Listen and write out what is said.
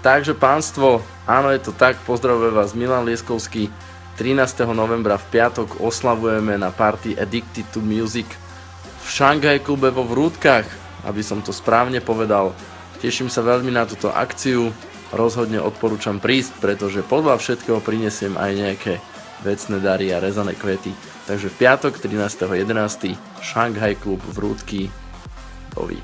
Takže pánstvo, áno, je to tak, pozdravuje vás Milan Lieskovský. 13. novembra v piatok oslavujeme na party Addicted to Music v Shanghai klube vo Vrútkach, aby som to správne povedal. Teším sa veľmi na túto akciu, rozhodne odporúčam prísť, pretože podľa všetkého prinesiem aj nejaké vecné dary a rezané kvety. Takže v piatok 13.11. Shanghai klub Vrútky. Dovi.